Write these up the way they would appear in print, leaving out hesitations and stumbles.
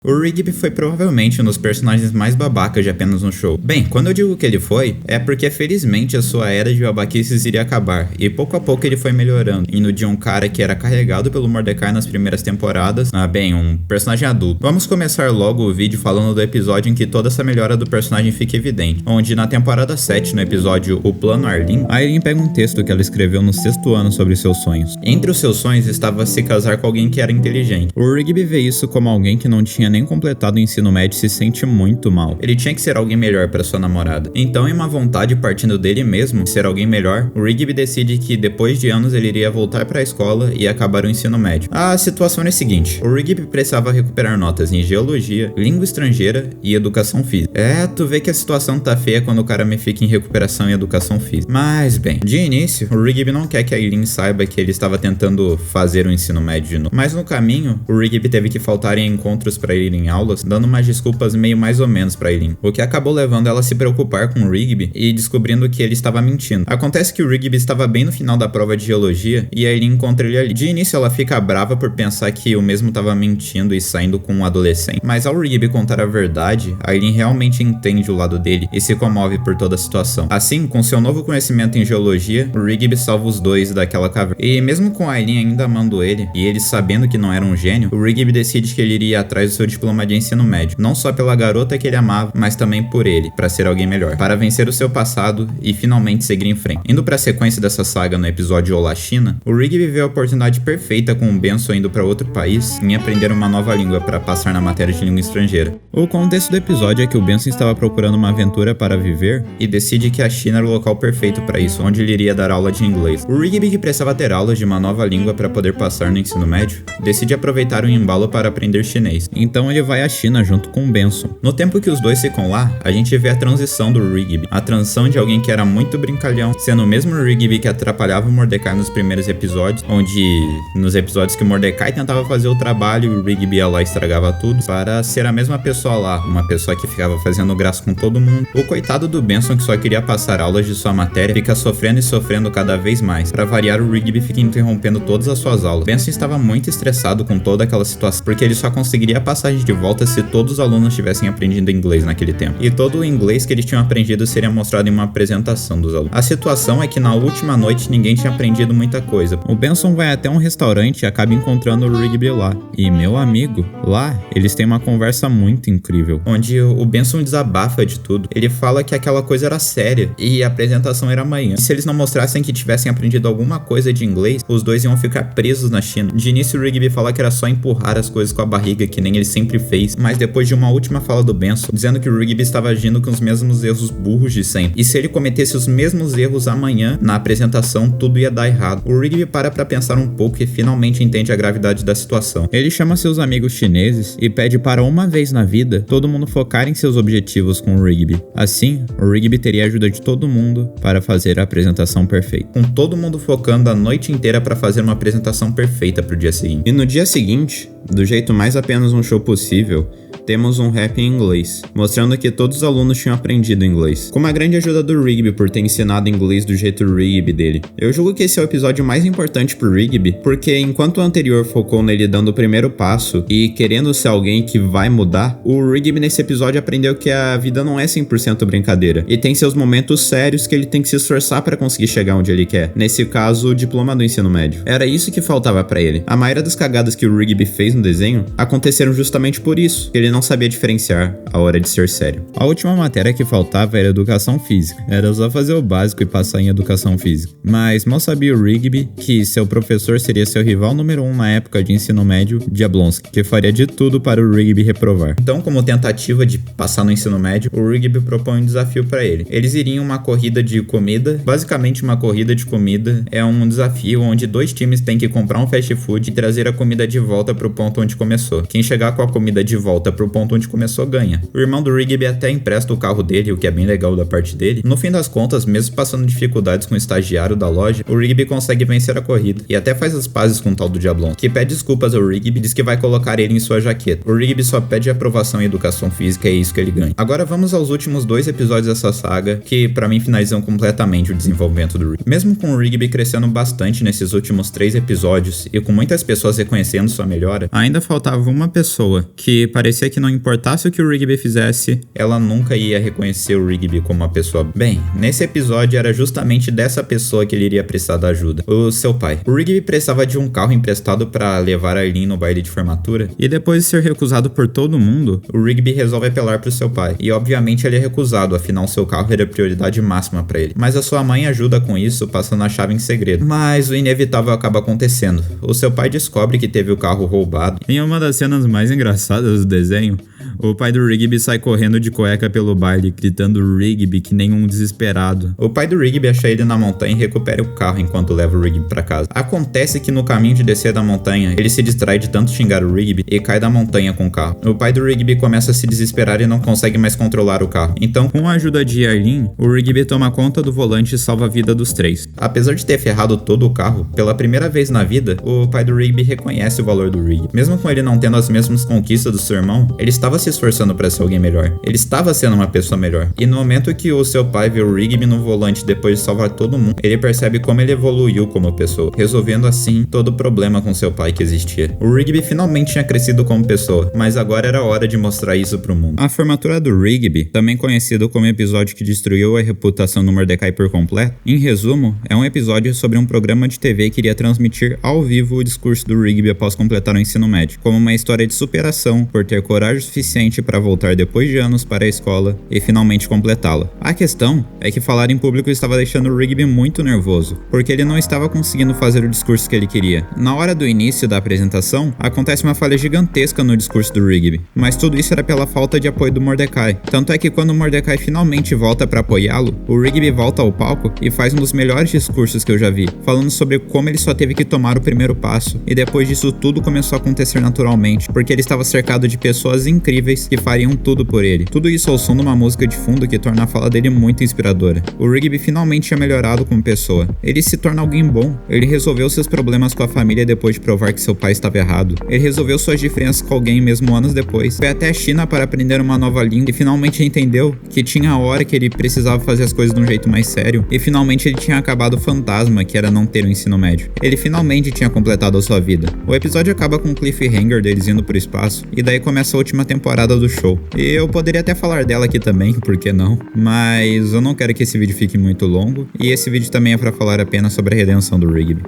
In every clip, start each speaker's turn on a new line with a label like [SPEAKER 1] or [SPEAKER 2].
[SPEAKER 1] O Rigby foi provavelmente um dos personagens mais babacas de Apenas um Show. Bem, quando eu digo que ele foi, é porque felizmente a sua era de babaquices iria acabar, e pouco a pouco ele foi melhorando, indo de um cara que era carregado pelo Mordecai nas primeiras temporadas, um personagem adulto. Vamos começar logo o vídeo falando do episódio em que toda essa melhora do personagem fica evidente, onde na temporada 7, no episódio O Plano Arlene, a Aileen pega um texto que ela escreveu no 6º ano sobre seus sonhos. Entre os seus sonhos estava se casar com alguém que era inteligente. O Rigby vê isso como alguém que não tinha nem completado o ensino médio e se sente muito mal. Ele tinha que ser alguém melhor para sua namorada. Então, em uma vontade partindo dele mesmo, ser alguém melhor, o Rigby decide que depois de anos ele iria voltar para a escola e acabar o ensino médio. A situação é a seguinte: o Rigby precisava recuperar notas em geologia, língua estrangeira e educação física. Tu vê que a situação tá feia quando o cara me fica em recuperação em educação física. Mas, bem, de início, o Rigby não quer que a Aileen saiba que ele estava tentando fazer o ensino médio de novo. Mas no caminho, o Rigby teve que faltar em encontros para ir em aulas, dando umas desculpas meio mais ou menos pra Aileen, o que acabou levando ela a se preocupar com o Rigby e descobrindo que ele estava mentindo. Acontece que o Rigby estava bem no final da prova de geologia e a Aileen encontra ele ali. De início ela fica brava por pensar que o mesmo estava mentindo e saindo com um adolescente, mas ao Rigby contar a verdade, a Aileen realmente entende o lado dele e se comove por toda a situação. Assim, com seu novo conhecimento em geologia, o Rigby salva os dois daquela caverna. E mesmo com a Aileen ainda amando ele, e ele sabendo que não era um gênio, o Rigby decide que ele iria atrás do seu diploma de ensino médio, não só pela garota que ele amava, mas também por ele, para ser alguém melhor, para vencer o seu passado e finalmente seguir em frente. Indo para a sequência dessa saga no episódio Olá China, o Rigby vê a oportunidade perfeita com o Benson indo para outro país em aprender uma nova língua para passar na matéria de língua estrangeira. O contexto do episódio é que o Benson estava procurando uma aventura para viver e decide que a China era o local perfeito para isso, onde ele iria dar aula de inglês. O Rigby, que precisava ter aulas de uma nova língua para poder passar no ensino médio, decide aproveitar o embalo para aprender chinês. Então ele vai à China junto com o Benson. No tempo que os dois ficam lá, a gente vê a transição do Rigby, a transição de alguém que era muito brincalhão, sendo o mesmo Rigby que atrapalhava o Mordecai nos primeiros episódios, onde nos episódios que o Mordecai tentava fazer o trabalho e o Rigby ia lá e estragava tudo, para ser a mesma pessoa lá, uma pessoa que ficava fazendo graça com todo mundo. O coitado do Benson, que só queria passar aulas de sua matéria, fica sofrendo e sofrendo cada vez mais. Para variar, o Rigby fica interrompendo todas as suas aulas. Benson estava muito estressado com toda aquela situação, porque ele só conseguiria a passagem de volta se todos os alunos tivessem aprendido inglês naquele tempo. E todo o inglês que eles tinham aprendido seria mostrado em uma apresentação dos alunos. A situação é que na última noite ninguém tinha aprendido muita coisa. O Benson vai até um restaurante e acaba encontrando o Rigby lá. E meu amigo, lá eles têm uma conversa muito incrível, onde o Benson desabafa de tudo. Ele fala que aquela coisa era séria e a apresentação era amanhã. E se eles não mostrassem que tivessem aprendido alguma coisa de inglês, os dois iam ficar presos na China. De início o Rigby fala que era só empurrar as coisas com a barriga, que nem ele sempre fez, mas depois de uma última fala do Benson, dizendo que o Rigby estava agindo com os mesmos erros burros de sempre, e se ele cometesse os mesmos erros amanhã, na apresentação, tudo ia dar errado. O Rigby para pra pensar um pouco e finalmente entende a gravidade da situação. Ele chama seus amigos chineses e pede para uma vez na vida, todo mundo focar em seus objetivos com o Rigby. Assim, o Rigby teria a ajuda de todo mundo para fazer a apresentação perfeita. Com todo mundo focando a noite inteira para fazer uma apresentação perfeita pro dia seguinte. E no dia seguinte, do jeito mais apenas um show possível, temos um rap em inglês, mostrando que todos os alunos tinham aprendido inglês, com uma grande ajuda do Rigby por ter ensinado inglês do jeito Rigby dele. Eu julgo que esse é o episódio mais importante pro Rigby, porque enquanto o anterior focou nele dando o primeiro passo e querendo ser alguém que vai mudar, o Rigby nesse episódio aprendeu que a vida não é 100% brincadeira, e tem seus momentos sérios que ele tem que se esforçar para conseguir chegar onde ele quer, nesse caso o diploma do ensino médio. Era isso que faltava para ele. A maioria das cagadas que o Rigby fez no desenho aconteceram justamente por isso, que ele não sabia diferenciar a hora de ser sério. A última matéria que faltava era educação física. Era só fazer o básico e passar em educação física. Mas mal sabia o Rigby que seu professor seria seu rival número 1 na época de ensino médio, Jablonski, que faria de tudo para o Rigby reprovar. Então, como tentativa de passar no ensino médio, o Rigby propõe um desafio para ele. Eles iriam uma corrida de comida. Basicamente, uma corrida de comida é um desafio onde dois times têm que comprar um fast food e trazer a comida de volta pro ponto onde começou. Quem chegar com a comida de volta pro ponto onde começou ganha. O irmão do Rigby até empresta o carro dele, o que é bem legal da parte dele. No fim das contas, mesmo passando dificuldades com o estagiário da loja, o Rigby consegue vencer a corrida e até faz as pazes com o tal do Diablon, que pede desculpas ao Rigby e diz que vai colocar ele em sua jaqueta. O Rigby só pede aprovação em educação física e é isso que ele ganha. Agora vamos aos últimos 2 episódios dessa saga, que pra mim finalizam completamente o desenvolvimento do Rigby. Mesmo com o Rigby crescendo bastante nesses últimos 3 episódios e com muitas pessoas reconhecendo sua melhora, ainda faltava uma pessoa pessoa que parecia que não importasse o que o Rigby fizesse, ela nunca ia reconhecer o Rigby como uma pessoa. Bem, nesse episódio era justamente dessa pessoa que ele iria precisar da ajuda, o seu pai. O Rigby precisava de um carro emprestado para levar Arlene no baile de formatura, e depois de ser recusado por todo mundo, o Rigby resolve apelar pro seu pai. E obviamente ele é recusado, afinal seu carro era a prioridade máxima para ele. Mas a sua mãe ajuda com isso, passando a chave em segredo. Mas o inevitável acaba acontecendo. O seu pai descobre que teve o carro roubado. Em uma das cenas mais engraçadas do desenho, o pai do Rigby sai correndo de cueca pelo baile, gritando Rigby que nem um desesperado. O pai do Rigby acha ele na montanha e recupera o carro enquanto leva o Rigby pra casa. Acontece que no caminho de descer da montanha, ele se distrai de tanto xingar o Rigby e cai da montanha com o carro. O pai do Rigby começa a se desesperar e não consegue mais controlar o carro. Então, com a ajuda de Arlene, o Rigby toma conta do volante e salva a vida dos três. Apesar de ter ferrado todo o carro, pela primeira vez na vida, o pai do Rigby reconhece o valor do Rigby. Mesmo com ele não tendo as mesmas conquistas do seu irmão, ele estava se esforçando para ser alguém melhor. Ele estava sendo uma pessoa melhor. E no momento que o seu pai vê o Rigby no volante depois de salvar todo mundo, ele percebe como ele evoluiu como pessoa, resolvendo assim todo o problema com seu pai que existia. O Rigby finalmente tinha crescido como pessoa, mas agora era hora de mostrar isso pro mundo. A formatura do Rigby, também conhecido como episódio que destruiu a reputação do Mordecai por completo, em resumo, é um episódio sobre um programa de TV que iria transmitir ao vivo o discurso do Rigby após completar o ensino médio, como uma história de superação por ter coragem suficiente para voltar depois de anos para a escola e finalmente completá-la. A questão é que falar em público estava deixando o Rigby muito nervoso, porque ele não estava conseguindo fazer o discurso que ele queria. Na hora do início da apresentação, acontece uma falha gigantesca no discurso do Rigby, mas tudo isso era pela falta de apoio do Mordecai. Tanto é que quando o Mordecai finalmente volta para apoiá-lo, o Rigby volta ao palco e faz um dos melhores discursos que eu já vi, falando sobre como ele só teve que tomar o primeiro passo, e depois disso tudo começou a acontecer naturalmente, porque ele estava cercado de pessoas incríveis que fariam tudo por ele. Tudo isso ao som de uma música de fundo que torna a fala dele muito inspiradora. O Rigby finalmente tinha melhorado como pessoa. Ele se torna alguém bom. Ele resolveu seus problemas com a família depois de provar que seu pai estava errado. Ele resolveu suas diferenças com alguém mesmo anos depois. Foi até a China para aprender uma nova língua e finalmente entendeu que tinha a hora que ele precisava fazer as coisas de um jeito mais sério. E finalmente ele tinha acabado o fantasma que era não ter o ensino médio. Ele finalmente tinha completado a sua vida. O episódio acaba com um cliffhanger deles indo pro espaço e daí começa a última temporada do show. E eu poderia até falar dela aqui também, por que não? Mas eu não quero que esse vídeo fique muito longo e esse vídeo também é para falar apenas sobre a redenção do Rigby.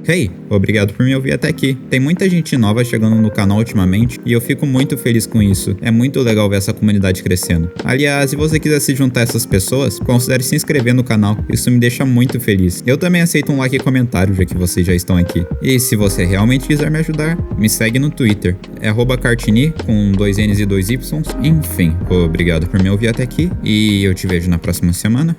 [SPEAKER 1] Hey, obrigado por me ouvir até aqui. Tem muita gente nova chegando no canal ultimamente e eu fico muito feliz com isso. É muito legal ver essa comunidade crescendo. Aliás, se você quiser se juntar a essas pessoas, considere se inscrever no canal. Isso me deixa muito feliz. Eu também aceito um like e comentário, já que vocês já estão aqui. E se você realmente quiser me ajudar, me segue no Twitter. É @Cartini, com 2 N's e 2 Y's. Enfim, obrigado por me ouvir até aqui e eu te vejo na próxima semana.